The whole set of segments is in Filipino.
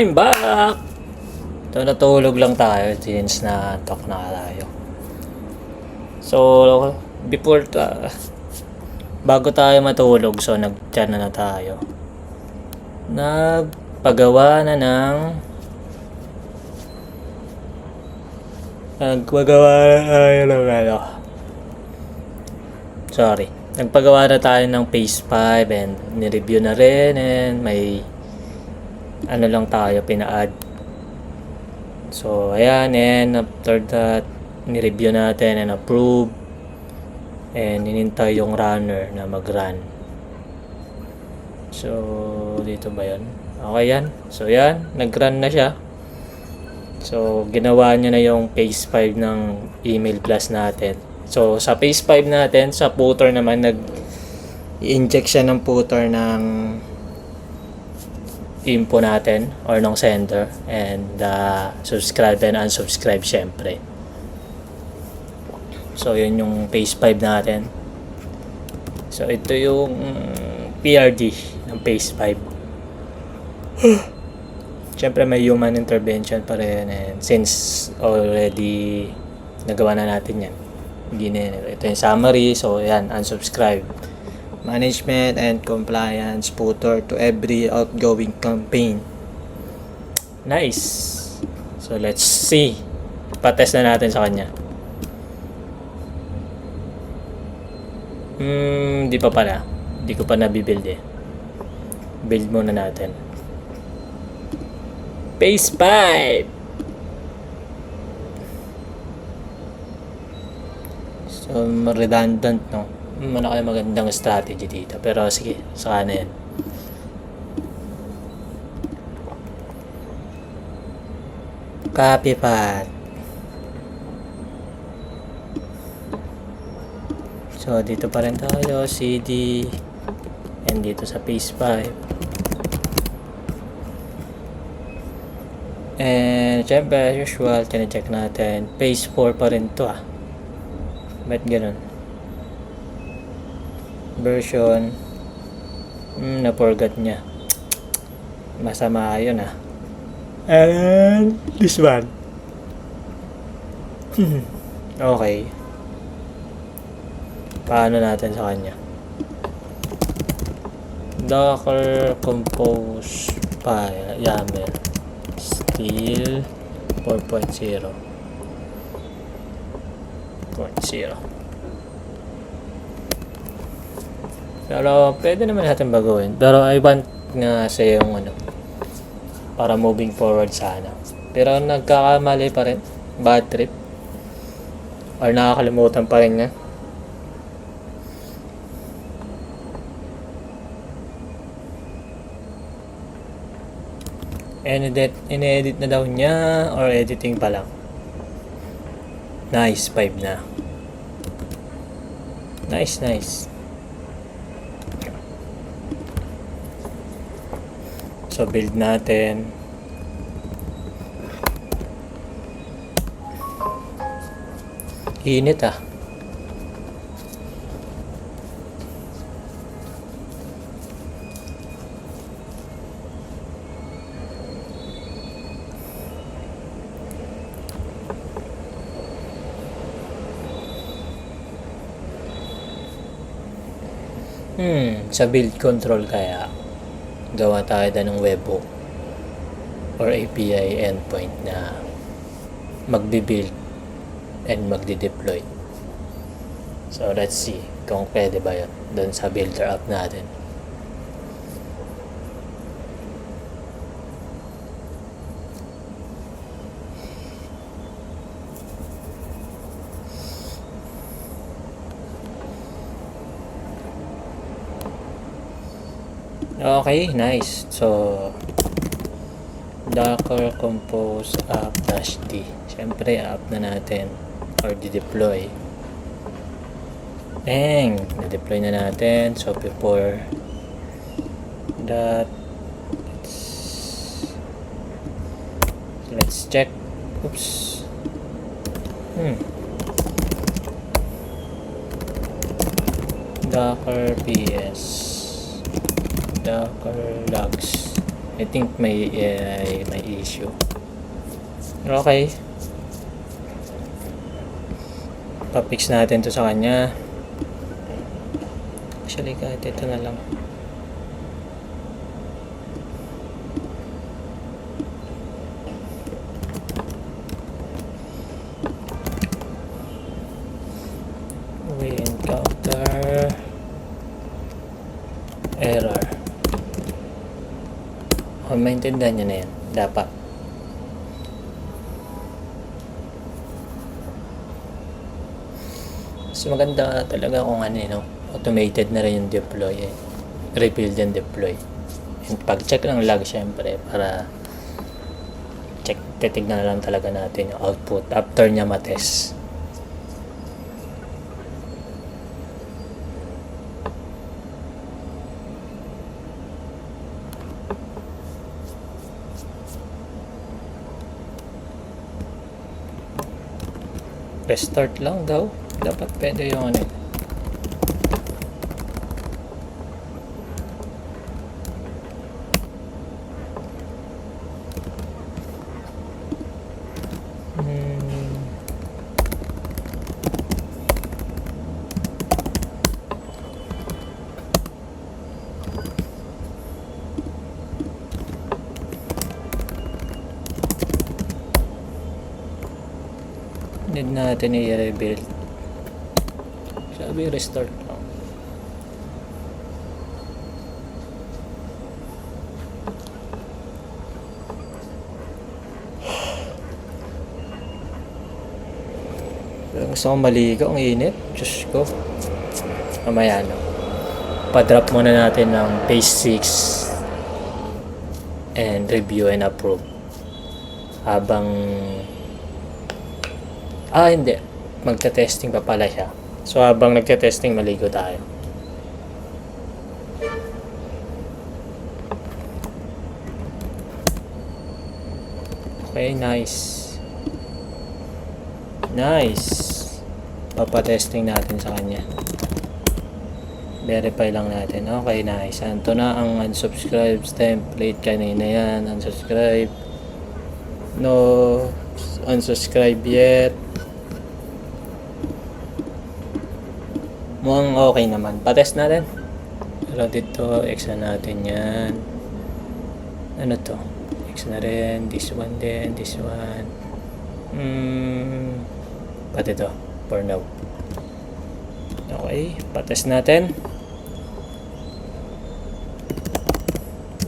I'm back! So, natulog lang tayo since na-talk na tayo. So, bago tayo matulog, so nag-chat na tayo. Nagpagawa na Nagpagawa na tayo ng Phase 5 and ni-review na rin and may lang tayo pina-add. So ayan, and after that ni-review natin and approve and inintay yung runner na mag-run. So dito ba yun? Okay yan. So yan, nag-run na siya. So ginawa niya na yung Phase 5 ng email blast natin. So sa Phase 5 natin, sa footer naman nag-inject siya ng footer ng info natin or ng sender and subscribe and unsubscribe syempre. So yun yung Phase 5 natin. So ito yung PRD ng Phase 5. Syempre may human intervention pa rin and since already nagawa na natin yan. Ito yung summary. So yan, unsubscribe. Management and compliance footer to every outgoing campaign. Nice. So let's see. Pa-test na natin sa kanya. Di pa pala. Di ko pa nabibuild eh. Build muna natin. Phase 5. So redundant, no? Wala kayo magandang strategy dito. Pero sige, saka na yan. Copy path. So dito pa rin tayo, CD, and dito sa Phase 5. And syempre as usual, tine-check natin. Phase 4 pa rin to Ba't ganun? Version na-forgot niya. Masama yun and this one. Okay, paano natin sa kanya? Docker compose file YAML still 4.0. Pero pwede naman natin baguhin. Pero I want nga sa yung para moving forward sana. Pero nagkakamali pa rin. Bad trip. Or nakakalimutan pa rin nga. In-edit na daw niya or editing pa lang. Nice, 5 na. Nice. So build natin. Init sa build control kaya gawa tayo ng webhook or API endpoint na magbi-build and magdi-deploy. So let's see kung pwede ba yun doon sa builder app natin. Okay, nice. So Docker compose app -d. Siyempre, app na natin or di-deploy. Na-deploy na natin. So before that, let's check. Oops. Docker ps Docker logs I think may issue. Okay. Pa-fix natin to sa kanya. Actually, kahit ito na lang. We encounter error. Maintindihan nyo na yan. Dapat. Mas maganda talaga kung automated na rin yung deploy rebuild and deploy. And pag-check ng log syempre para titignan na lang talaga natin yung output after niya matest. Restart lang daw. Dapat pwede yung need natin i-rebuild. Sabi restart lang. Gusto kong maligo, ang init. Diyos ko. Mamaya pa-drop muna natin ng phase 6 and review and approve. Habang hindi. Magta-testing pa pala siya. So, habang nagta-testing, maligo tayo. Okay, nice. Nice. Papa-testing natin sa kanya. Verify lang natin. Okay, nice. Ito na ang unsubscribe template kanina yan. Unsubscribe. No unsubscribe yet. Mukhang okay naman. Pa-test natin. Pero dito, X na natin yan. Ano to? X na rin. This one din. This one. Pati to. For now. Okay. Pa-test natin.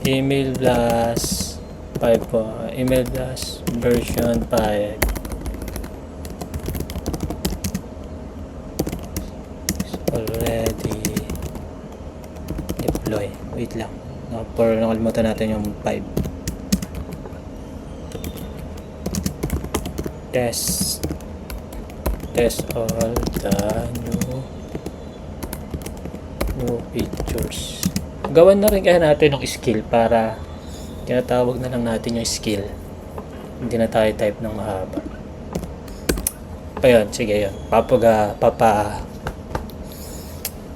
Email blast 5 po. Email blast version 5. Already deploy. Wait lang. Nakalimutan natin yung 5. Test all the new features. Gawan na rin kaya natin ng skill para tinatawag na lang natin yung skill. Hindi na tayo type ng mahaba. Ayun, sige yun.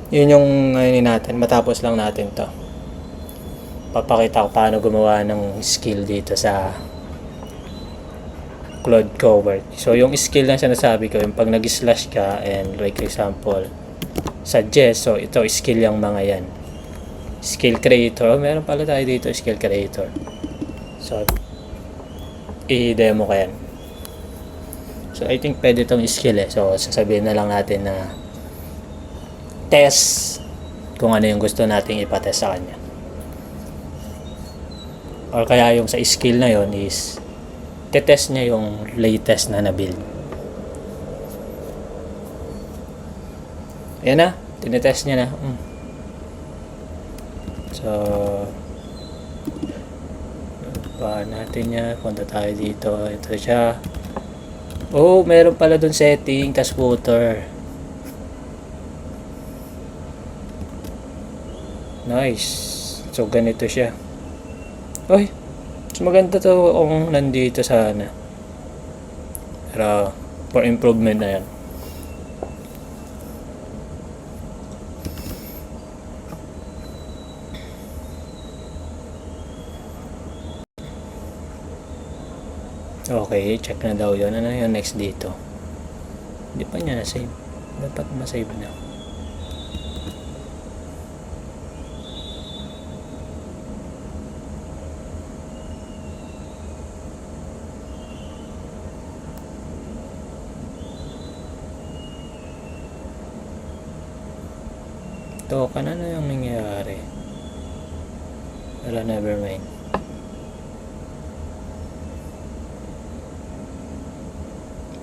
Yun yung ngayon natin. Matapos lang natin to. Papakita ko paano gumawa ng skill dito sa Claude Cowork. So, yung skill na sinasabi ko, yung pag nag-slash ka and like example, suggest. So, ito skill yung mga yan. Skill creator. Meron pala tayo dito, skill creator. So, i-demo ko yan. So, I think pwede itong skill So, sasabihin na lang natin na test kung ano yung gusto nating ipatest sa kanya. Or kaya yung sa skill na yon is tetest niya yung latest na build. Ayan na, tinetest niya na. So, pa natin niya, punta tayo dito. Ito siya. Oh, meron pala dun setting, tas footer. Nice. So, ganito siya. Oy, mas maganda to kung nandito sana. Pero, for improvement na yan. Okay, check na daw yun. Ano yung next dito? Hindi pa niya na-save. Dapat ma-save na. Token, ano yung nangyayari? Wala, never mind.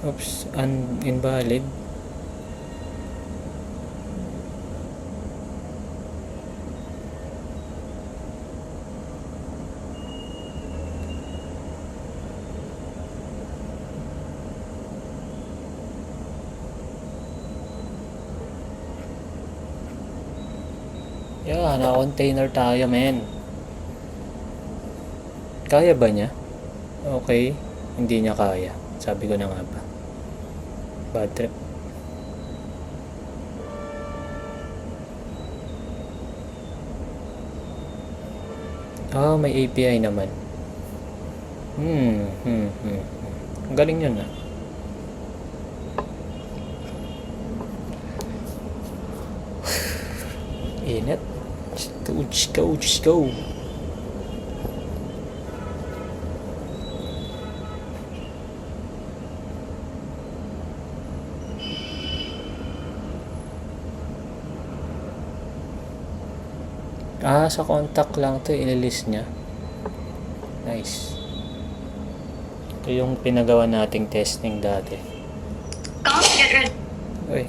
Oops, invalid. Yeah, na-container tayo, men. Kaya ba niya? Okay, hindi niya kaya. Sabi ko na nga ba. Bad trip. May API naman. Ang galing yun ah. Init. Just go. Sa contact lang to, ililist niya. Nice. Ito yung pinagawa nating testing dati. Uy.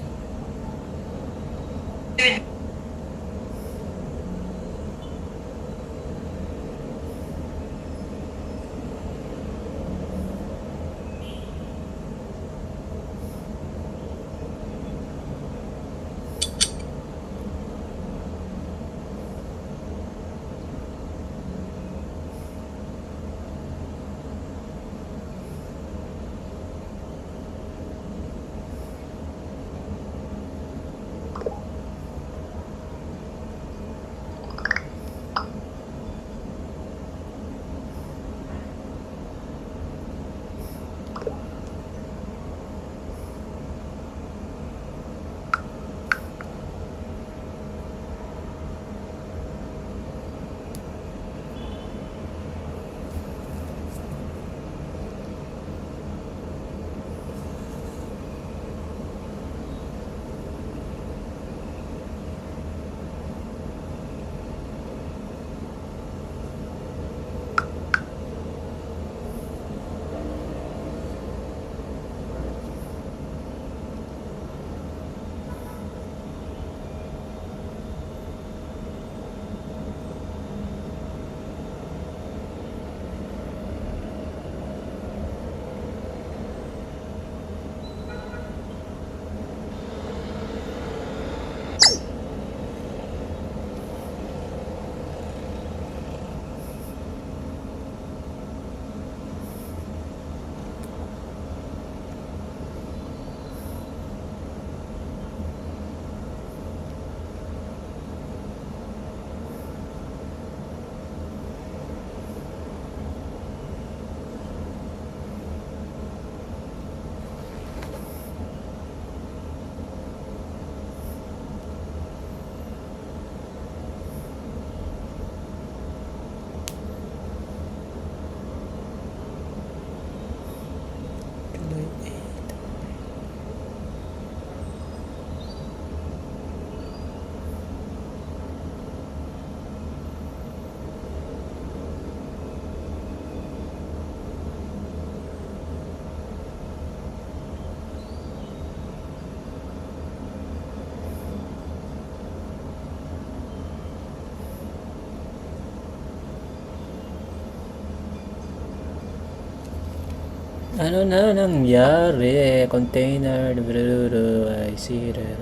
Ano na nangyari? Container, I see that.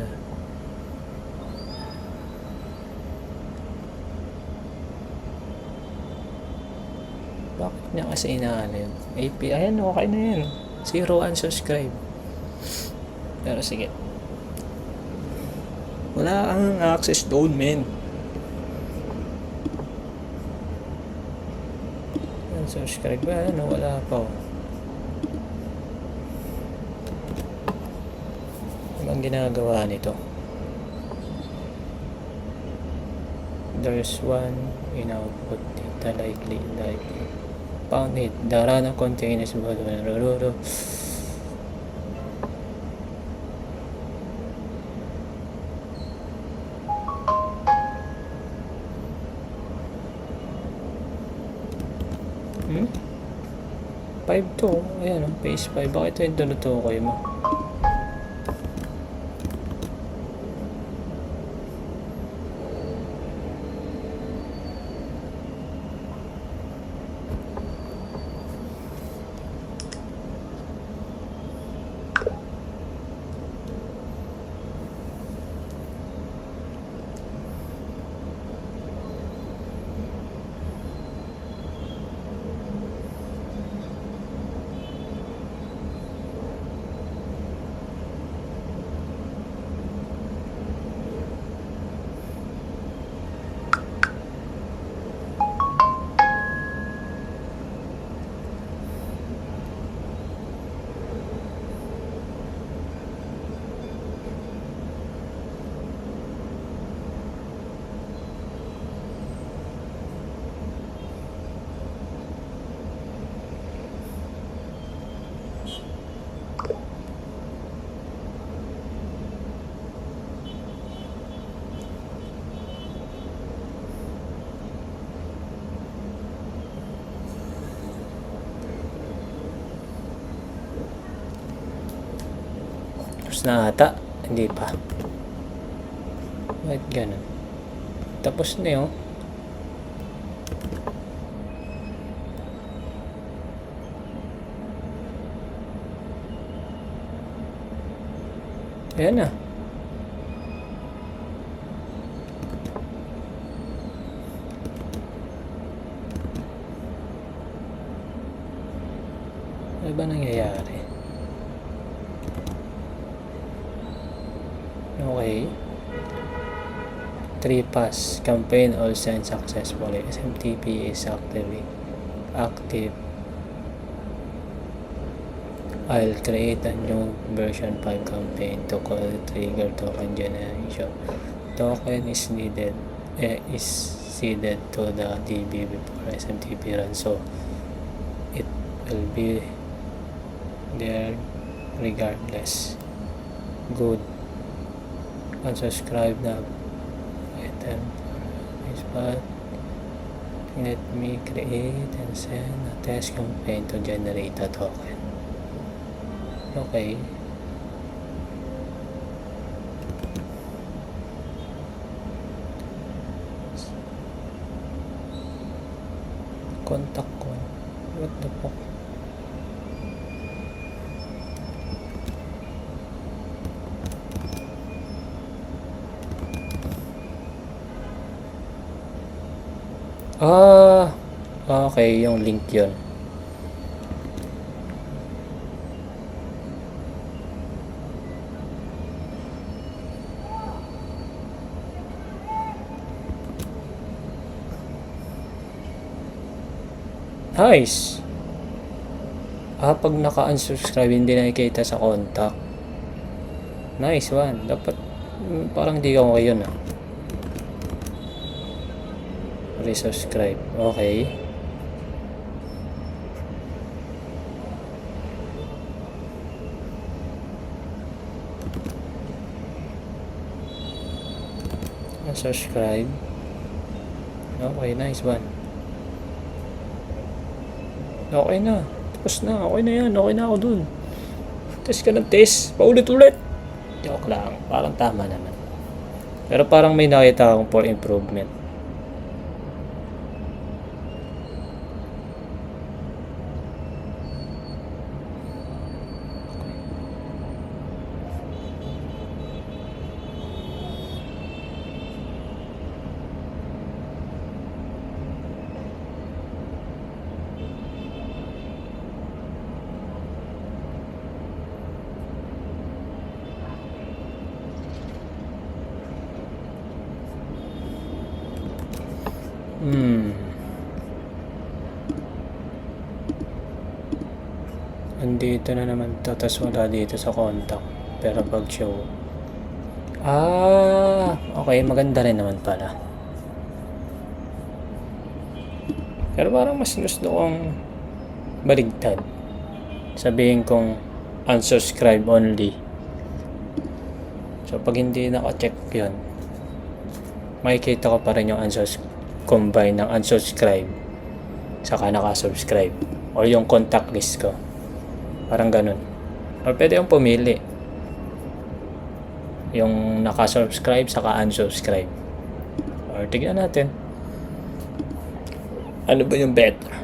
Bakit niya kasi inaano yun? API, ayan, okay na yun. 0 unsubscribe. Pero sige. Wala ang access doon, men. Unsubscribe ba? Ano, wala pa. ginagawa nito? There's one in output data likely found it. The run contains Hmm? 5 to. Ayan, phase 5. Bakit ito yung tinutukoy mo? Tapos na ata. Hindi pa. Bakit ganun? Tapos na yun. Ayan na. Ano ba nangyayari? Okay. 3 pass. Campaign all sent successfully. SMTP is active. I'll create a new version 5 campaign to call trigger token generation. Token is seeded to the DB before SMTP run, so it will be there regardless. Good. Unsubscribe na item. But let me create and send a test campaign to generate a token. Okay. Contact ko. What the fuck? Okay, yung link yun. Nice! Pag naka-unsubscribe, hindi nakikita sa contact. Nice one. Dapat, parang di ako ngayon resubscribe. Okay. Subscribe. Okay, nice one. Okay na. Tapos na. Okay na yan. Okay na ako dun. Test ka ng test. Paulit-ulit. Joke lang. Parang tama naman. Pero parang may nakita akong for improvement. Andito na naman to, tas wala dito sa contact. Pero pag show, Okay, maganda rin naman pala. Pero parang mas gusto kong baligtad. Sabihin kong unsubscribe only. So pag hindi naka-check yun, makikita ko pa rin yung combine ng unsubscribe saka naka-subscribe or yung contact list ko. Parang ganun. Or pwede yung pumili. Yung naka-subscribe saka unsubscribe. Or tignan natin. Ano ba yung better?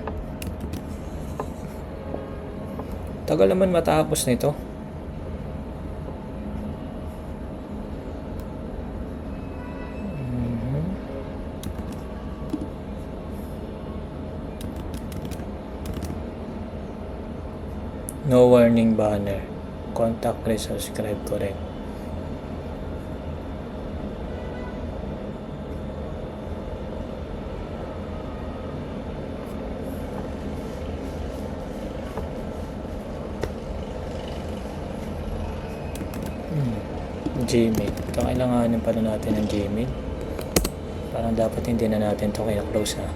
Tagal naman matapos nito. No warning banner. Contact list, subscribe correct. Gmail. Kailanganin pala natin ng Gmail. Parang dapat hindi na natin ito kaya close ha.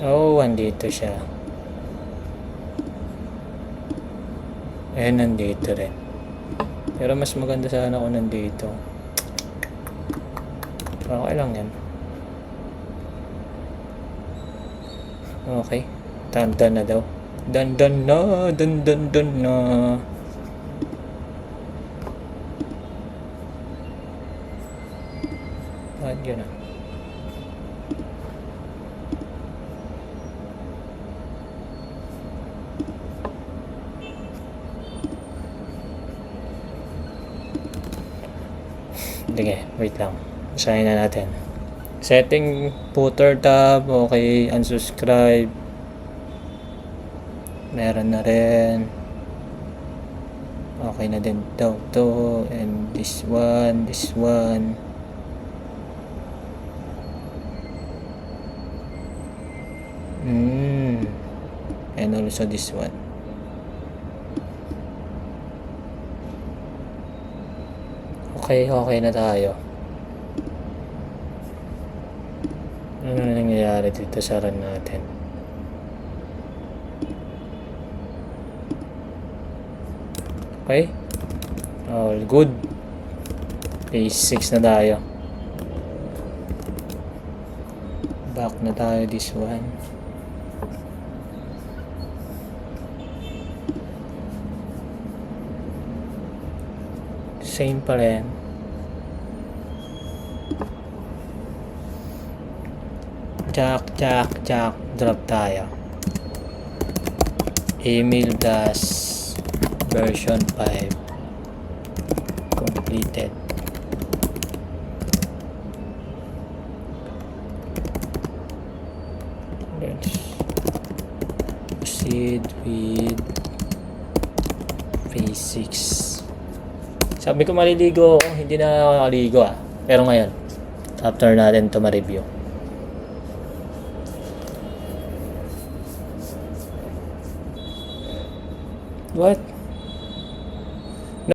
Oh, andito siya. Nandito rin. Pero mas maganda sana kung nandito. Okay lang yan. Okay. Dandan na daw. Dandan na. Dandan na. Yun na. Sige, wait lang. Basahin na natin. Setting footer tab, okay, unsubscribe. Meron na rin. Okay na din daw to. And this one. And also this one. Okay na tayo. Ano na nangyayari dito sa run natin? Okay. All good. Phase 6 na tayo. Back na tayo this one. Same pa rin. Jack. Drop tayo. Email das version 5 completed. Let's proceed with phase 6. Sabi ko maliligo ako, hindi na ako nakaligo Pero ngayon, after natin ito ma-review. What?